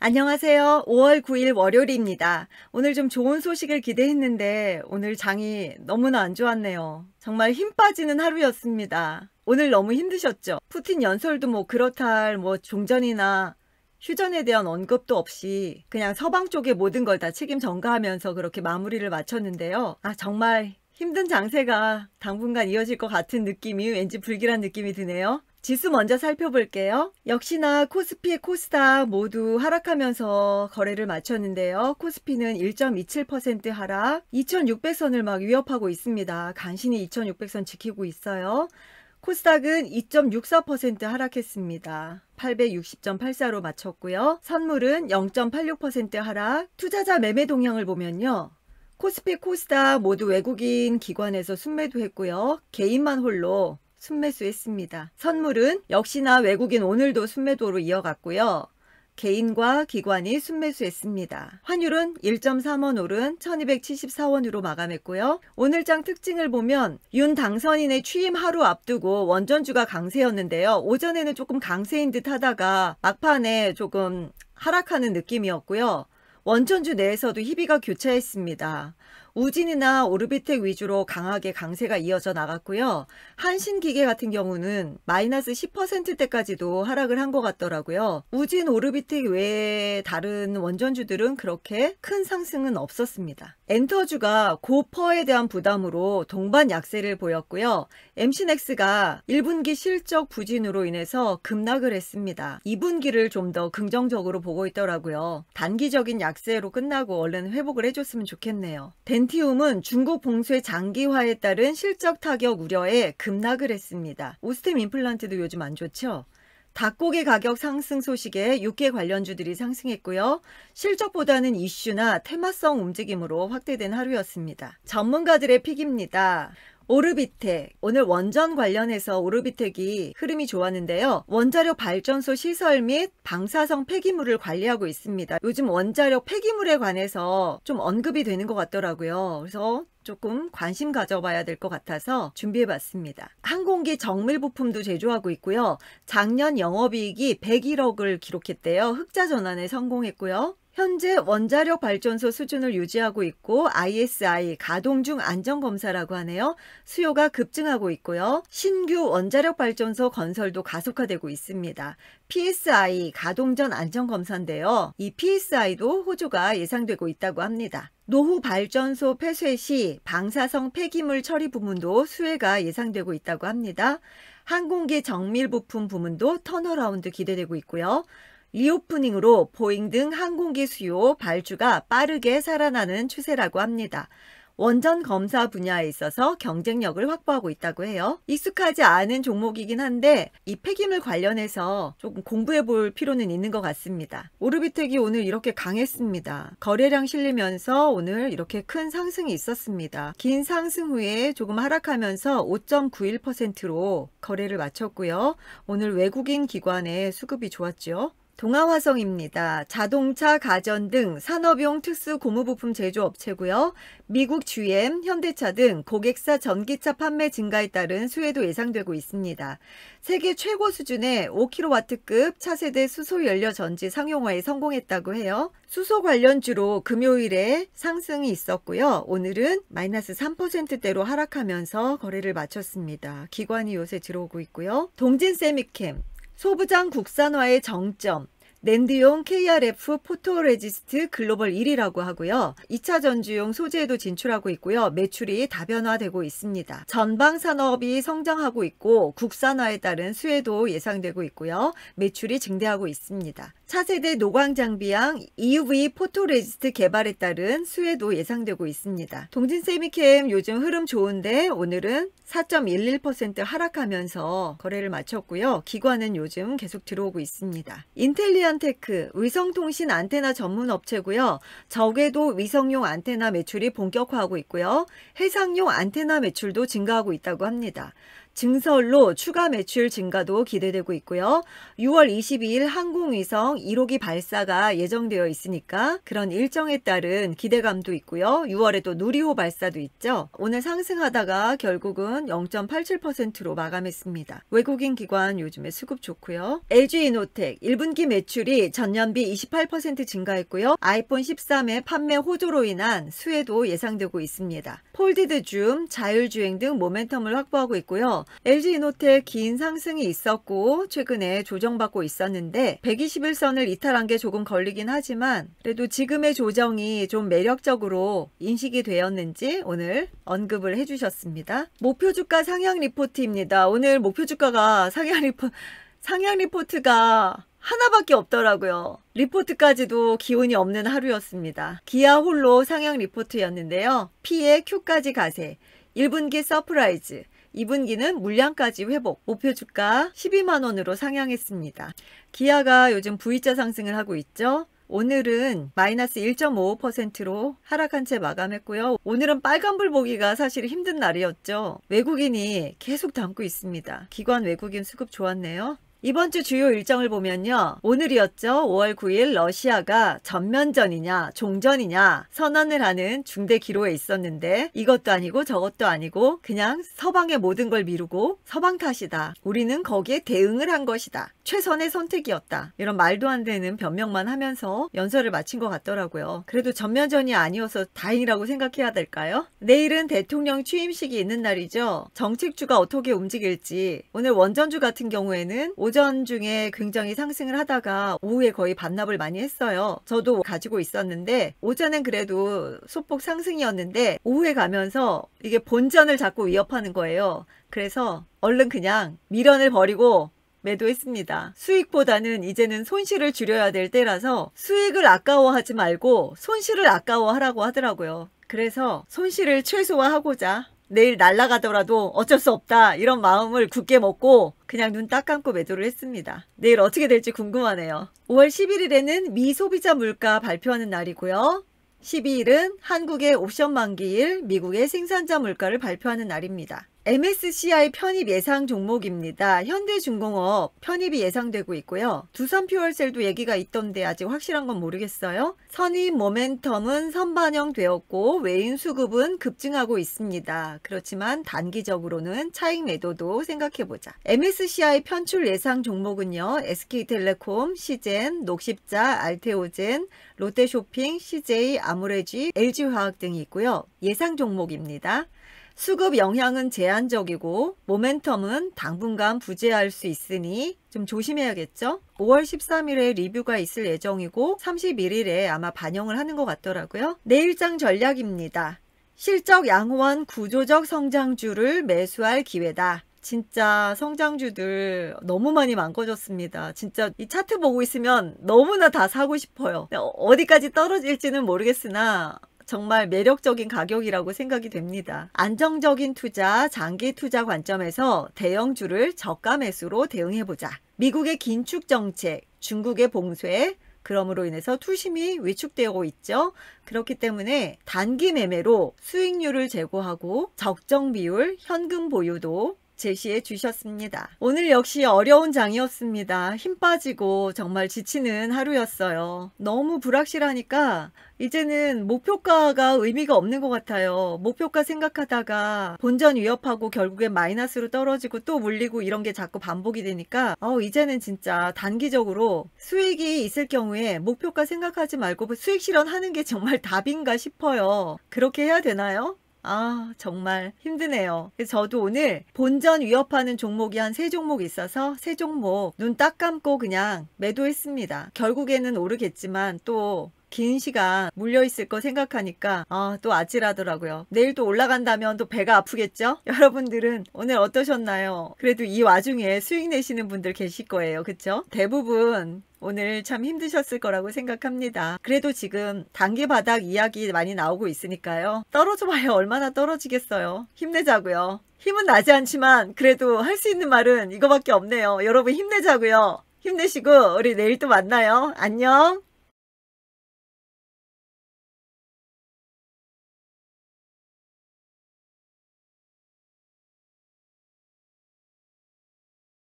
안녕하세요. 5월 9일 월요일입니다. 오늘 좀 좋은 소식을 기대했는데 오늘 장이 너무나 안 좋았네요. 정말 힘 빠지는 하루였습니다. 오늘 너무 힘드셨죠? 푸틴 연설도 그렇다 할 종전이나 휴전에 대한 언급도 없이 그냥 서방 쪽의 모든 걸 다 책임 전가하면서 그렇게 마무리를 마쳤는데요. 정말 힘든 장세가 당분간 이어질 것 같은 느낌이 왠지 불길한 느낌이 드네요. 지수 먼저 살펴볼게요. 역시나 코스피, 코스닥 모두 하락하면서 거래를 마쳤는데요. 코스피는 1.27% 하락, 2600선을 막 위협하고 있습니다. 간신히 2600선 지키고 있어요. 코스닥은 2.64% 하락했습니다. 860.84로 마쳤고요. 선물은 0.86% 하락. 투자자 매매 동향을 보면요. 코스피, 코스닥 모두 외국인 기관에서 순매도했고요. 개인만 홀로 순매수했습니다. 선물은 역시나 외국인 오늘도 순매도로 이어갔고요. 개인과 기관이 순매수했습니다. 환율은 1.3원 오른 1274원으로 마감했고요. 오늘장 특징을 보면 윤 당선인의 취임 하루 앞두고 원전주가 강세였는데요. 오전에는 조금 강세인 듯 하다가 막판에 조금 하락하는 느낌이었고요. 원전주 내에서도 희비가 교차했습니다. 우진이나 오르비텍 위주로 강하게 강세가 이어져 나갔고요. 한신기계 같은 경우는 마이너스 10%대까지도 하락을 한 것 같더라고요. 우진, 오르비텍 외에 다른 원전주들은 그렇게 큰 상승은 없었습니다. 엔터주가 고퍼에 대한 부담으로 동반 약세를 보였고요. MC넥스가 1분기 실적 부진으로 인해서 급락을 했습니다. 2분기를 좀 더 긍정적으로 보고 있더라고요. 단기적인 약세로 끝나고 얼른 회복을 해줬으면 좋겠네요. 덴티움은 중국 봉쇄 장기화에 따른 실적 타격 우려에 급락을 했습니다. 오스템 임플란트도 요즘 안 좋죠? 닭고기 가격 상승 소식에 육계 관련주들이 상승했고요. 실적보다는 이슈나 테마성 움직임으로 확대된 하루였습니다. 전문가들의 픽입니다. 오르비텍, 오늘 원전 관련해서 오르비텍이 흐름이 좋았는데요. 원자력 발전소 시설 및 방사성 폐기물을 관리하고 있습니다. 요즘 원자력 폐기물에 관해서 좀 언급이 되는 것 같더라고요. 그래서 조금 관심 가져봐야 될 것 같아서 준비해봤습니다. 항공기 정밀 부품도 제조하고 있고요. 작년 영업이익이 101억을 기록했대요. 흑자 전환에 성공했고요. 현재 원자력 발전소 수준을 유지하고 있고 ISI 가동 중 안전검사라고 하네요. 수요가 급증하고 있고요. 신규 원자력 발전소 건설도 가속화되고 있습니다. PSI 가동 전 안전검사인데요. 이 PSI도 호조가 예상되고 있다고 합니다. 노후 발전소 폐쇄 시 방사성 폐기물 처리 부문도 수혜가 예상되고 있다고 합니다. 항공기 정밀 부품 부문도 턴어라운드 기대되고 있고요. 리오프닝으로 보잉 등 항공기 수요 발주가 빠르게 살아나는 추세라고 합니다. 원전 검사 분야에 있어서 경쟁력을 확보하고 있다고 해요. 익숙하지 않은 종목이긴 한데 이 폐기물 관련해서 조금 공부해 볼 필요는 있는 것 같습니다. 오르비텍이 오늘 이렇게 강했습니다. 거래량 실리면서 오늘 이렇게 큰 상승이 있었습니다. 긴 상승 후에 조금 하락하면서 5.91%로 거래를 마쳤고요. 오늘 외국인 기관의 수급이 좋았죠. 동아화성입니다. 자동차, 가전 등 산업용 특수 고무부품 제조업체고요. 미국 GM, 현대차 등 고객사 전기차 판매 증가에 따른 수혜도 예상되고 있습니다. 세계 최고 수준의 5kW급 차세대 수소연료 전지 상용화에 성공했다고 해요. 수소 관련주로 금요일에 상승이 있었고요. 오늘은 마이너스 3%대로 하락하면서 거래를 마쳤습니다. 기관이 요새 들어오고 있고요. 동진세미캠 소부장 국산화의 정점, 낸드용 KRF 포토레지스트 글로벌 1위라고 하고요. 2차 전지용 소재에도 진출하고 있고요. 매출이 다변화되고 있습니다. 전방 산업이 성장하고 있고 국산화에 따른 수혜도 예상되고 있고요. 매출이 증대하고 있습니다. 차세대 노광장비용 EUV 포토레지스트 개발에 따른 수혜도 예상되고 있습니다. 동진세미캠 요즘 흐름 좋은데 오늘은 4.11% 하락하면서 거래를 마쳤고요. 기관은 요즘 계속 들어오고 있습니다. 인텔리안테크 위성통신 안테나 전문 업체고요. 적외도 위성용 안테나 매출이 본격화하고 있고요. 해상용 안테나 매출도 증가하고 있다고 합니다. 증설로 추가 매출 증가도 기대되고 있고요. 6월 22일 항공위성 1호기 발사가 예정되어 있으니까 그런 일정에 따른 기대감도 있고요. 6월에 또 누리호 발사도 있죠. 오늘 상승하다가 결국은 0.87%로 마감했습니다. 외국인 기관 요즘에 수급 좋고요. LG이노텍 1분기 매출이 전년비 28% 증가했고요. 아이폰 13의 판매 호조로 인한 수혜도 예상되고 있습니다. 폴디드 줌, 자율주행 등 모멘텀을 확보하고 있고요. LG이노텍 긴 상승이 있었고 최근에 조정받고 있었는데 121선을 이탈한 게 조금 걸리긴 하지만 그래도 지금의 조정이 좀 매력적으로 인식이 되었는지 오늘 언급을 해주셨습니다. 목표 주가 상향 리포트입니다. 오늘 목표 주가가 상향 리포트가 하나밖에 없더라고요. 리포트까지도 기운이 없는 하루였습니다. 기아 홀로 상향 리포트였는데요. P에 Q까지 가세, 1분기 서프라이즈, 2분기는 물량까지 회복, 목표 주가 12만원으로 상향했습니다. 기아가 요즘 V자 상승을 하고 있죠. 오늘은 마이너스 1.55%로 하락한 채 마감했고요. 오늘은 빨간불 보기가 사실 힘든 날이었죠. 외국인이 계속 담고 있습니다. 기관 외국인 수급 좋았네요. 이번 주 주요 일정을 보면요. 오늘이었죠. 5월 9일 러시아가 전면전이냐 종전이냐 선언을 하는 중대 기로에 있었는데 이것도 아니고 저것도 아니고 그냥 서방의 모든 걸 미루고 서방 탓이다. 우리는 거기에 대응을 한 것이다. 최선의 선택이었다. 이런 말도 안 되는 변명만 하면서 연설을 마친 것 같더라고요. 그래도 전면전이 아니어서 다행이라고 생각해야 될까요? 내일은 대통령 취임식이 있는 날이죠. 정책주가 어떻게 움직일지 오늘 원전주 같은 경우에는 오전 중에 굉장히 상승을 하다가 오후에 거의 반납을 많이 했어요. 저도 가지고 있었는데 오전엔 그래도 소폭 상승이었는데 오후에 가면서 이게 본전을 자꾸 위협하는 거예요. 그래서 얼른 그냥 미련을 버리고 매도했습니다. 수익보다는 이제는 손실을 줄여야 될 때라서 수익을 아까워하지 말고 손실을 아까워하라고 하더라고요. 그래서 손실을 최소화하고자 내일 날아가더라도 어쩔 수 없다 이런 마음을 굳게 먹고 그냥 눈 딱 감고 매도를 했습니다. 내일 어떻게 될지 궁금하네요. 5월 11일에는 미 소비자 물가 발표하는 날이고요. 12일은 한국의 옵션 만기일, 미국의 생산자 물가를 발표하는 날입니다. MSCI 편입 예상 종목입니다. 현대중공업 편입이 예상되고 있고요. 두산 퓨얼셀도 얘기가 있던데 아직 확실한 건 모르겠어요. 선입 모멘텀은 선반영되었고 외인 수급은 급증하고 있습니다. 그렇지만 단기적으로는 차익 매도도 생각해보자. MSCI 편출 예상 종목은요. SK텔레콤, 시젠, 녹십자, 알테오젠, 롯데쇼핑, CJ, 아모레지, LG화학 등이 있고요. 예상 종목입니다. 수급 영향은 제한적이고 모멘텀은 당분간 부재할 수 있으니 좀 조심해야겠죠. 5월 13일에 리뷰가 있을 예정이고 31일에 아마 반영을 하는 것 같더라고요. 내일장 전략입니다. 실적 양호한 구조적 성장주를 매수할 기회다. 진짜 성장주들 너무 많이 망가졌습니다. 진짜 이 차트 보고 있으면 너무나 다 사고 싶어요. 어디까지 떨어질지는 모르겠으나 정말 매력적인 가격이라고 생각이 됩니다. 안정적인 투자, 장기 투자 관점에서 대형주를 저가 매수로 대응해보자. 미국의 긴축 정책, 중국의 봉쇄, 그럼으로 인해서 투심이 위축되고 있죠. 그렇기 때문에 단기 매매로 수익률을 제고하고 적정 비율, 현금 보유도 제시해 주셨습니다. 오늘 역시 어려운 장이었습니다. 힘 빠지고 정말 지치는 하루였어요. 너무 불확실하니까 이제는 목표가가 의미가 없는 것 같아요. 목표가 생각하다가 본전 위협하고 결국엔 마이너스로 떨어지고 또 물리고 이런 게 자꾸 반복이 되니까 이제는 진짜 단기적으로 수익이 있을 경우에 목표가 생각하지 말고 수익 실현하는 게 정말 답인가 싶어요. 그렇게 해야 되나요? 정말 힘드네요. 그래서 저도 오늘 본전 위협하는 종목이 한 3종목 있어서 3종목 눈 딱 감고 그냥 매도했습니다. 결국에는 오르겠지만 또 긴 시간 물려있을 거 생각하니까 또 아찔하더라고요. 내일 또 올라간다면 또 배가 아프겠죠? 여러분들은 오늘 어떠셨나요? 그래도 이 와중에 수익 내시는 분들 계실 거예요. 그쵸? 대부분 오늘 참 힘드셨을 거라고 생각합니다. 그래도 지금 단기 바닥 이야기 많이 나오고 있으니까요. 떨어져 봐야 얼마나 떨어지겠어요. 힘내자고요. 힘은 나지 않지만 그래도 할 수 있는 말은 이거밖에 없네요. 여러분 힘내자고요. 힘내시고 우리 내일 또 만나요. 안녕.